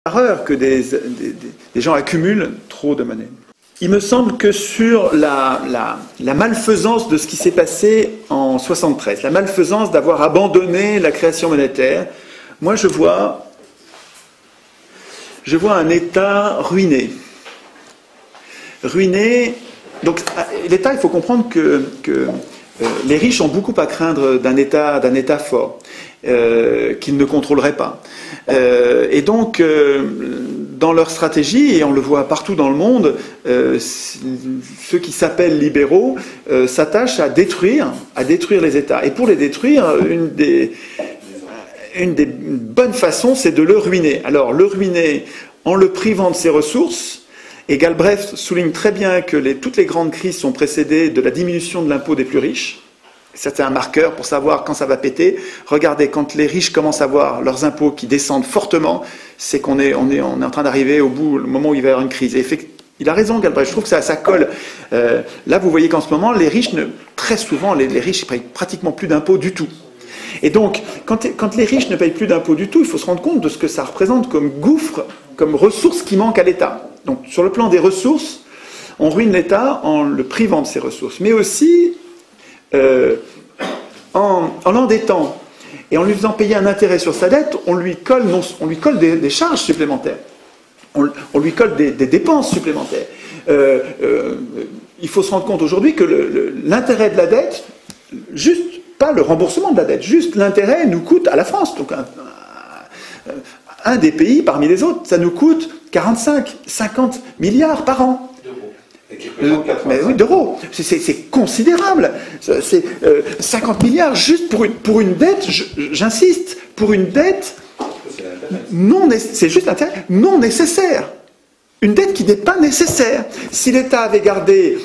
horreur que des gens accumulent trop de monnaie. Il me semble que sur la malfaisance de ce qui s'est passé en 73, la malfaisance d'avoir abandonné la création monétaire, moi je vois un État ruiné. Ruiné. Donc l'État, il faut comprendre que les riches ont beaucoup à craindre d'un État fort, qu'ils ne contrôleraient pas. Et donc, dans leur stratégie, et on le voit partout dans le monde, ceux qui s'appellent libéraux s'attachent à détruire les États. Et pour les détruire, une des bonnes façons, c'est de le ruiner. Alors, le ruiner en le privant de ses ressources. Et Galbraith souligne très bien que toutes les grandes crises sont précédées de la diminution de l'impôt des plus riches. C'est un marqueur pour savoir quand ça va péter. Regardez, quand les riches commencent à voir leurs impôts qui descendent fortement, c'est qu'on est en train d'arriver au moment où il va y avoir une crise. Et il a raison, Galbraith, je trouve que ça colle. Là, vous voyez qu'en ce moment, les riches, très souvent, les riches ne payent pratiquement plus d'impôts du tout. Et donc, quand les riches ne payent plus d'impôts du tout, il faut se rendre compte de ce que ça représente comme gouffre, comme ressources qui manquent à l'État. Donc, sur le plan des ressources, on ruine l'État en le privant de ses ressources, mais aussi en l'endettant et en lui faisant payer un intérêt sur sa dette, on lui colle des charges supplémentaires, on lui colle des dépenses supplémentaires. Il faut se rendre compte aujourd'hui que l'intérêt de la dette, juste pas le remboursement de la dette, juste l'intérêt nous coûte à la France, donc un des pays parmi les autres, ça nous coûte 45-50 milliards par an. Mais oui, d'euros. C'est considérable. C'est 50 milliards juste pour une dette, j'insiste, pour une dette c'est juste un intérêt non nécessaire. Une dette qui n'est pas nécessaire. Si l'État avait gardé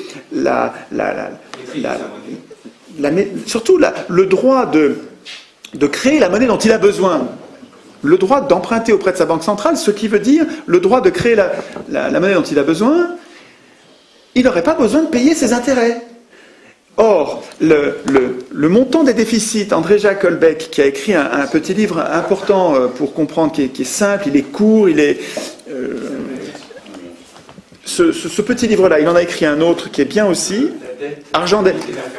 surtout le droit de créer la monnaie dont il a besoin, le droit d'emprunter auprès de sa banque centrale, ce qui veut dire le droit de créer la monnaie dont il a besoin, il n'aurait pas besoin de payer ses intérêts. Or, le montant des déficits, André-Jacques Holbeck, qui a écrit un petit livre important pour comprendre, qui est simple, il est court, ce petit livre-là, il en a écrit un autre qui est bien aussi,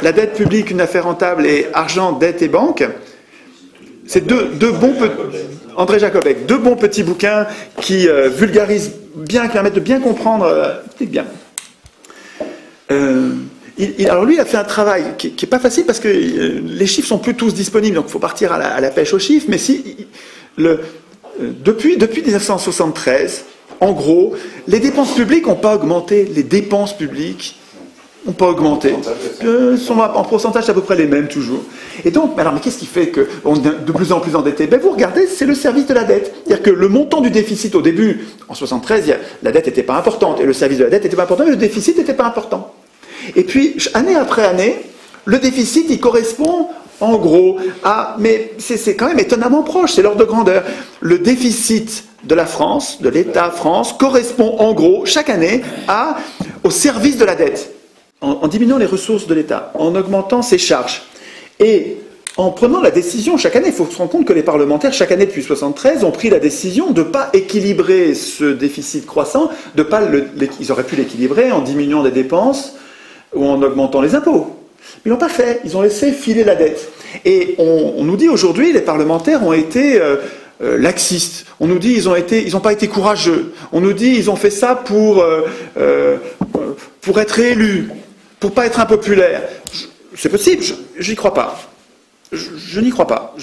La dette publique, une affaire rentable, et Argent, dette et banque. C'est deux bons André-Jacques Holbeck, deux bons petits bouquins qui vulgarisent bien, qui permettent de bien comprendre. Alors lui, il a fait un travail qui n'est pas facile parce que les chiffres sont plus tous disponibles, donc il faut partir à la pêche aux chiffres. Mais depuis 1973, en gros, les dépenses publiques n'ont pas augmenté. Les dépenses publiques n'ont pas augmenté. Sont en pourcentage à peu près les mêmes toujours. Et donc, mais qu'est-ce qui fait qu'on est de plus en plus endetté? Vous regardez, c'est le service de la dette. C'est-à-dire que le montant du déficit au début, en 1973, la dette n'était pas importante, et le service de la dette n'était pas important, mais le déficit n'était pas important. Et puis, année après année, le déficit, il correspond en gros mais c'est quand même étonnamment proche, c'est l'ordre de grandeur. Le déficit de la France, de l'État France, correspond en gros, chaque année, au service de la dette. En diminuant les ressources de l'État, en augmentant ses charges. Et en prenant la décision, chaque année, il faut se rendre compte que les parlementaires, chaque année depuis 1973, ont pris la décision de ne pas équilibrer ce déficit croissant, ils auraient pu l'équilibrer en diminuant les dépenses ou en augmentant les impôts. Mais ils ne l'ont pas fait, ils ont laissé filer la dette. Et on nous dit aujourd'hui, les parlementaires ont été laxistes. On nous dit ils n'ont pas été courageux. On nous dit ils ont fait ça pour être élus, pour pas être impopulaire. C'est possible, j'y crois pas. Je n'y crois pas.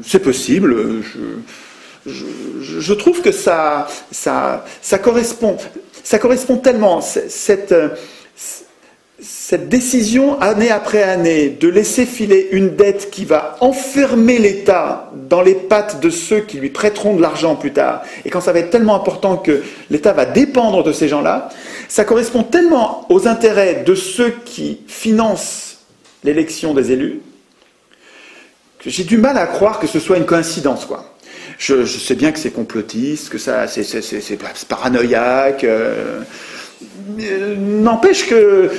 C'est possible. Je trouve que ça correspond tellement, cette décision, année après année, de laisser filer une dette qui va enfermer l'État dans les pattes de ceux qui lui prêteront de l'argent plus tard, et quand ça va être tellement important que l'État va dépendre de ces gens-là, ça correspond tellement aux intérêts de ceux qui financent l'élection des élus, que j'ai du mal à croire que ce soit une coïncidence, quoi. Je sais bien que c'est complotiste, que c'est paranoïaque. N'empêche que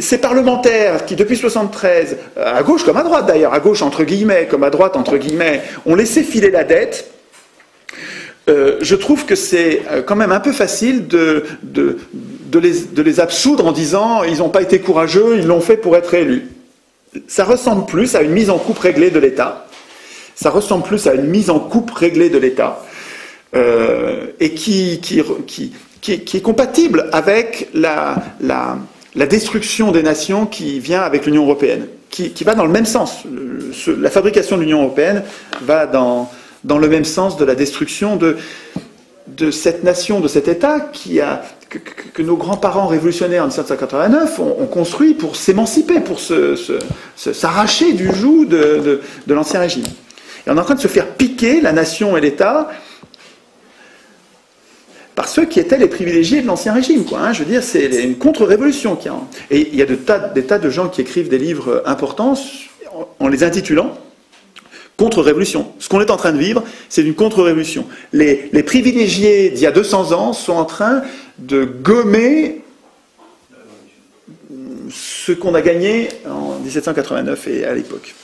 ces parlementaires qui, depuis 1973, à gauche comme à droite d'ailleurs, à gauche entre guillemets, comme à droite entre guillemets, ont laissé filer la dette, je trouve que c'est quand même un peu facile de les absoudre en disant ils n'ont pas été courageux, ils l'ont fait pour être élus. Ça ressemble plus à une mise en coupe réglée de l'État. Ça ressemble plus à une mise en coupe réglée de l'État et qui est compatible avec la destruction des nations qui vient avec l'Union européenne, qui va dans le même sens. La fabrication de l'Union européenne va dans le même sens de la destruction de cette nation, de cet État que nos grands-parents révolutionnaires en 1789 ont construit pour s'émanciper, pour s'arracher du joug de l'Ancien Régime. Et on est en train de se faire piquer la nation et l'État par ceux qui étaient les privilégiés de l'Ancien Régime, quoi, hein. Je veux dire, c'est une contre-révolution. Et il y a des tas de gens qui écrivent des livres importants en les intitulant contre-révolution. Ce qu'on est en train de vivre, c'est une contre-révolution. Les privilégiés d'il y a 200 ans sont en train de gommer ce qu'on a gagné en 1789 et à l'époque.